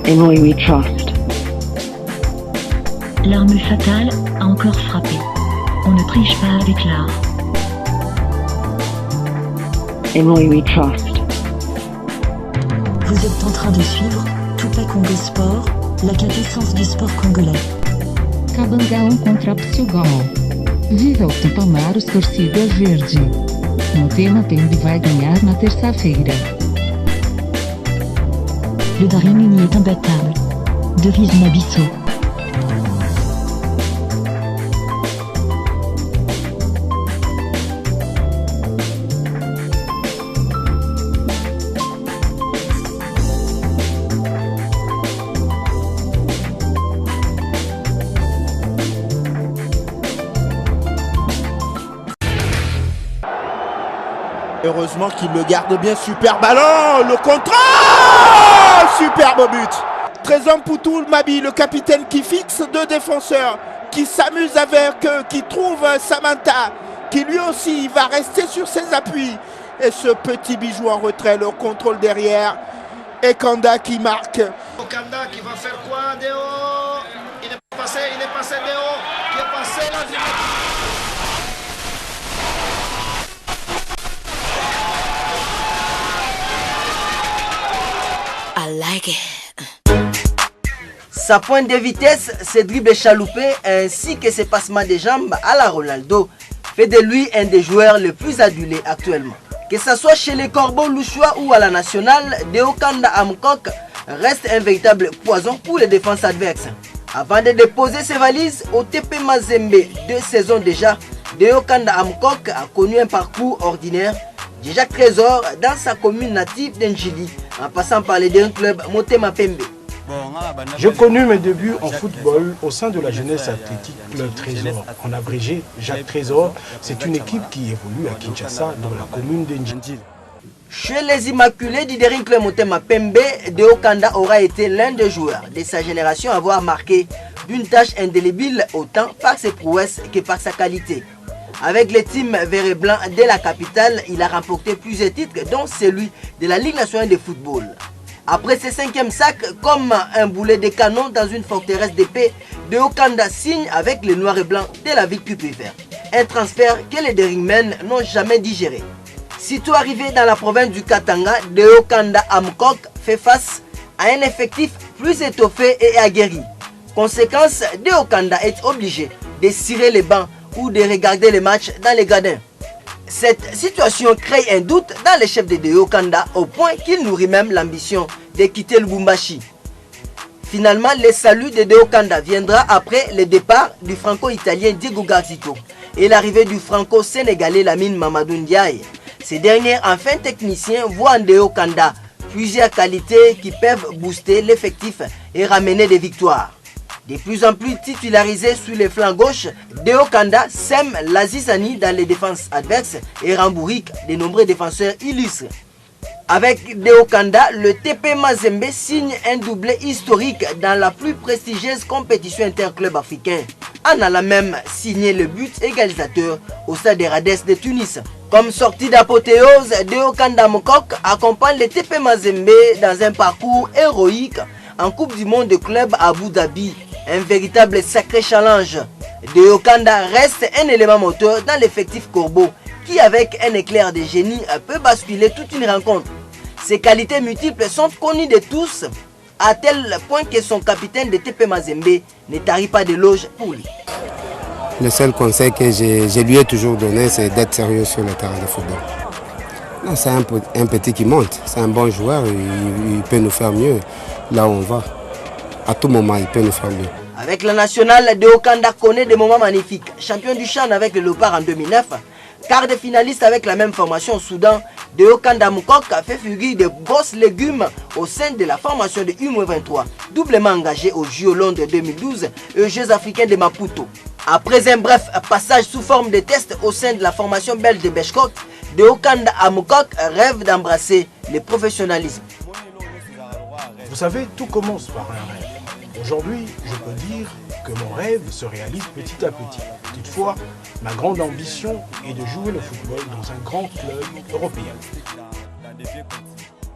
In We We Trust. L'arme fatale a encore frappé. On ne triche pas avec l'art. In We We Trust. Vous êtes en train de suivre Tupac Congo Sport, la quintessence du sport congolais. Cabangaon contra Psilgal. Viva o Tupamaros torcida verde. Motema Pembe vai ganhar na terça-feira. Le Daring uni est imbattable. Devise Nabisso. Heureusement qu'il le garde bien, super ballon, le contrôle, superbe but. Trésor Poutoul Mabi, le capitaine qui fixe deux défenseurs, qui s'amuse avec eux, qui trouve Samantha, qui lui aussi va rester sur ses appuis. Et ce petit bijou en retrait, le contrôle derrière, et Kanda qui marque. Kanda qui va faire quoi, Déo? Il est passé Déo, qui est passé là. Sa pointe de vitesse, ses dribbles chaloupés ainsi que ses passements de jambes à la Ronaldo fait de lui un des joueurs les plus adulés actuellement. Que ce soit chez les Corbeaux Louchois ou à la nationale, Deo Kanda Amkok reste un véritable poison pour les défenses adverses. Avant de déposer ses valises au TP Mazembe 2 saisons déjà, Deo Kanda Amkok a connu un parcours ordinaire. Déjà Trésor dans sa commune native d'Njili, en passant par les deux clubs Motema Pembe. J'ai connu mes débuts en football au sein de la jeunesse athlétique Club Trésor. En abrégé, Jacques Trésor, c'est une équipe qui évolue à Kinshasa dans la commune d'Njili. Chez les Immaculés du Daring Club Motema Pembe, Deo Kanda aura été l'un des joueurs de sa génération à avoir marqué d'une tâche indélébile autant par ses prouesses que par sa qualité. Avec les teams vert et blanc de la capitale, il a remporté plusieurs titres, dont celui de la Ligue nationale de football. Après ses 5e sacs, comme un boulet de canon dans une forteresse d'épée, Deo Kanda signe avec les noirs et blancs de la ville Cupéfer. Un transfert que les Daringmen n'ont jamais digéré. Sitôt arrivé dans la province du Katanga, Deo Kanda Amkok fait face à un effectif plus étoffé et aguerri. Conséquence, Deo Kanda est obligé de cirer les bancs ou de regarder les matchs dans les gradins. Cette situation crée un doute dans les chefs de Deo Kanda au point qu'il nourrit même l'ambition de quitter Lubumbashi. Finalement, le salut de Deo Kanda viendra après le départ du franco-italien Diego Garzito et l'arrivée du franco-sénégalais Lamine Mamadou Ndiaye. Ces derniers, enfin techniciens, voient en Deo Kanda plusieurs qualités qui peuvent booster l'effectif et ramener des victoires. De plus en plus titularisé sur les flancs gauche, Deo Kanda sème la zizanie dans les défenses adverses et rembourrique de nombreux défenseurs illustres. Avec Deo Kanda, le TP Mazembe signe un doublé historique dans la plus prestigieuse compétition interclub africain, en allant même signer le but égalisateur au stade des Rades de Tunis. Comme sortie d'apothéose, Deo Kanda Amkok accompagne le TP Mazembe dans un parcours héroïque en Coupe du Monde de club à Abu Dhabi. Un véritable sacré challenge. Deo Kanda reste un élément moteur dans l'effectif Corbeau qui, avec un éclair de génie, peut basculer toute une rencontre. Ses qualités multiples sont connues de tous, à tel point que son capitaine de TP Mazembe ne tarit pas d'éloges pour lui. Le seul conseil que je lui ai toujours donné, c'est d'être sérieux sur le terrain de football. C'est un petit qui monte, c'est un bon joueur, il peut nous faire mieux là où on va. À tout moment, il peut nous faire mieux. Avec la nationale, Deo Kanda connaît des moments magnifiques. Champion du Chan avec le Léopard en 2009, quart de finaliste avec la même formation au Soudan, Deo Kanda Amkok a fait figure de grosses légumes au sein de la formation de U23, doublement engagé aux Jeux Londres 2012 et aux Jeux africains de Maputo. Après un bref passage sous forme de test au sein de la formation belge de Beshkok, Deo Kanda Amkok rêve d'embrasser le professionnalisme. Vous savez, tout commence par un rêve. Aujourd'hui, je peux dire que mon rêve se réalise petit à petit. Toutefois, ma grande ambition est de jouer le football dans un grand club européen.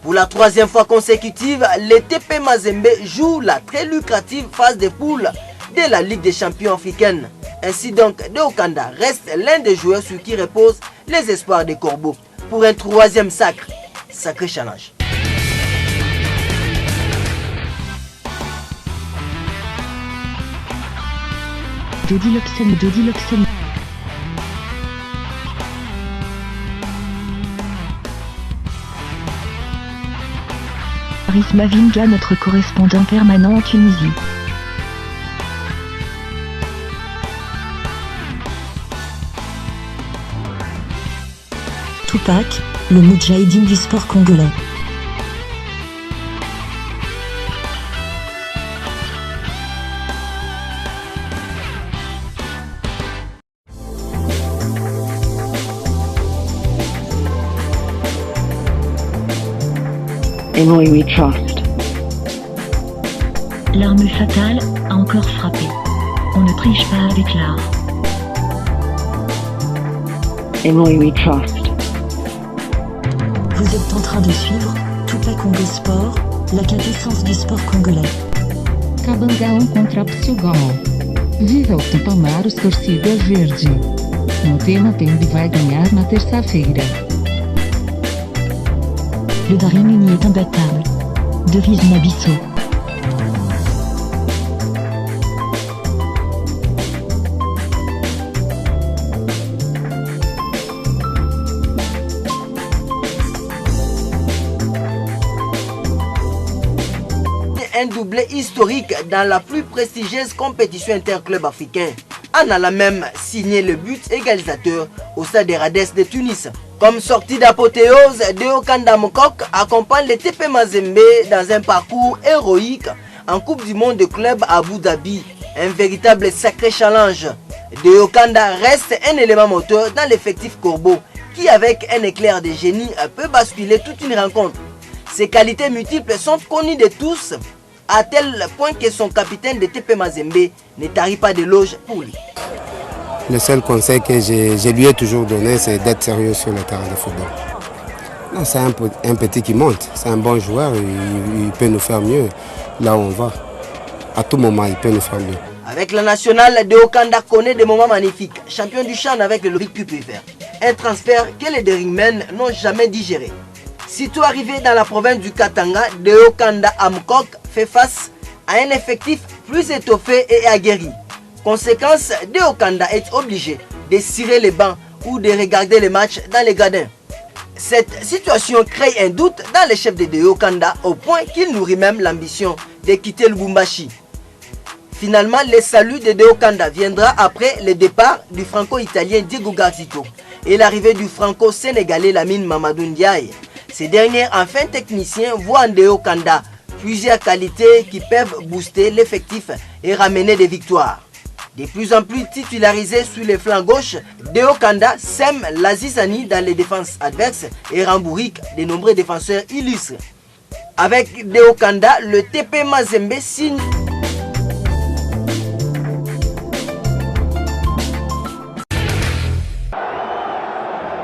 Pour la troisième fois consécutive, les TP Mazembe jouent la très lucrative phase de poule de la Ligue des champions africaine. Ainsi donc, De Okanda reste l'un des joueurs sur qui reposent les espoirs des Corbeaux pour un troisième sacré challenge. Dodi Lobsen. Paris Mavinga, notre correspondant permanent en Tunisie. Tupac, le Moudjahidine du sport congolais. In we trust. L'arme fatale a encore frappé. On ne triche pas avec l'art. In we trust. Vous êtes en train de suivre Tupac Congo Sport, la quintessence du sport congolais. Cabangaon contra Psugal. Viva o Tupamaros, torcida verde. Motema Pembe vai ganhar na terça-feira. Le Daring uni est imbattable. Devise Nabisso. Un doublé historique dans la plus prestigieuse compétition interclub africain, en allant même signer le but égalisateur au stade des Rades de Tunis. Comme sortie d'apothéose, De Okanda Mokok accompagne les TP Mazembe dans un parcours héroïque en Coupe du Monde de club à Abu Dhabi. Un véritable sacré challenge. De Okanda reste un élément moteur dans l'effectif Corbeau qui, avec un éclair de génie, peut basculer toute une rencontre. Ses qualités multiples sont connues de tous, à tel point que son capitaine de TP Mazembe ne tarit pas d'éloges pour lui. Le seul conseil que je lui ai toujours donné, c'est d'être sérieux sur le terrain de football. Non, c'est un petit qui monte, c'est un bon joueur, il peut nous faire mieux là où on va. À tout moment, il peut nous faire mieux. Avec la nationale, De Okanda connaît des moments magnifiques. Champion du Chan avec le récupérateur. Un transfert que les Deringmen n'ont jamais digéré. Sitôt arrivé dans la province du Katanga, De Okanda Amkok fait face à un effectif plus étoffé et aguerri. Conséquence, De Okanda est obligé de cirer les bancs ou de regarder les matchs dans les gradins. Cette situation crée un doute dans les chefs de Okanda au point qu'il nourrit même l'ambition de quitter le Lubumbashi. Finalement, le salut de Okanda viendra après le départ du franco-italien Diego Garzito et l'arrivée du franco-sénégalais Lamine Mamadou Ndiaye. Ces derniers, enfin techniciens, voient en Okanda plusieurs qualités qui peuvent booster l'effectif et ramener des victoires. De plus en plus titularisé sur les flancs gauche, De Okanda sème la zizanie dans les défenses adverses et rembourrique de nombreux défenseurs illustres. Avec De Okanda, le TP Mazembe signe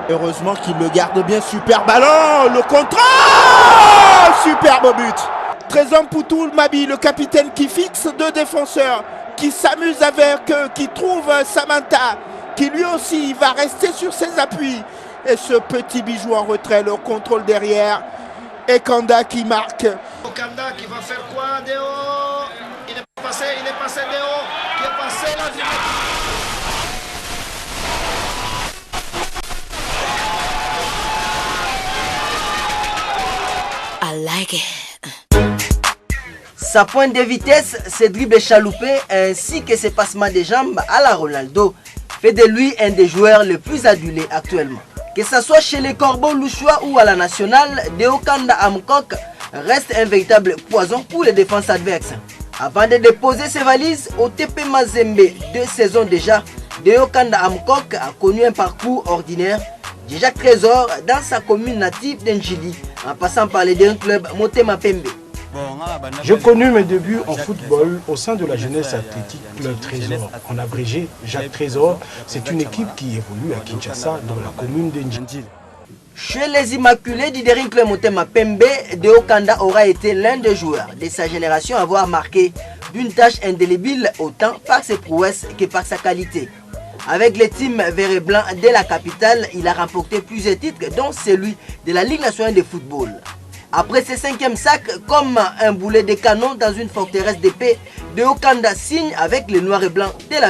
Heureusement qu'il le garde bien. Super ballon. Le contrôle. Superbe but. Trésor Poutoul Mabi, le capitaine qui fixe deux défenseurs, qui s'amuse avec eux, qui trouve Samantha, qui lui aussi va rester sur ses appuis. Et ce petit bijou en retrait, le contrôle derrière. Et Kanda qui marque. Kanda qui va faire quoi, Deo? Il est passé Deo, qui est passé là. I like it. Sa pointe de vitesse, ses dribbles chaloupés ainsi que ses passements de jambes à la Ronaldo fait de lui un des joueurs les plus adulés actuellement. Que ce soit chez les Corbeaux Louchois ou à la nationale, De Okanda Amkok reste un véritable poison pour les défenses adverses. Avant de déposer ses valises au TP Mazembe 2 saisons déjà, De Okanda Amkok a connu un parcours ordinaire. Déjà Trésor dans sa commune native d'Njili, en passant par les deux clubs Motema Pembe. J'ai connu mes débuts en football au sein de la jeunesse athlétique Club Trésor. En abrégé, Jacques Trésor, c'est une équipe qui évolue à Kinshasa dans la commune d'Njili. Chez les Immaculés, Diderinkle Motema Pembe de Okanda aura été l'un des joueurs de sa génération à avoir marqué d'une tâche indélébile autant par ses prouesses que par sa qualité. Avec les teams vert et blanc de la capitale, il a remporté plusieurs titres, dont celui de la Ligue nationale de football. Après ses 5e sacs, comme un boulet de canon dans une forteresse d'épée, de Okanda signe avec les noirs et blancs de la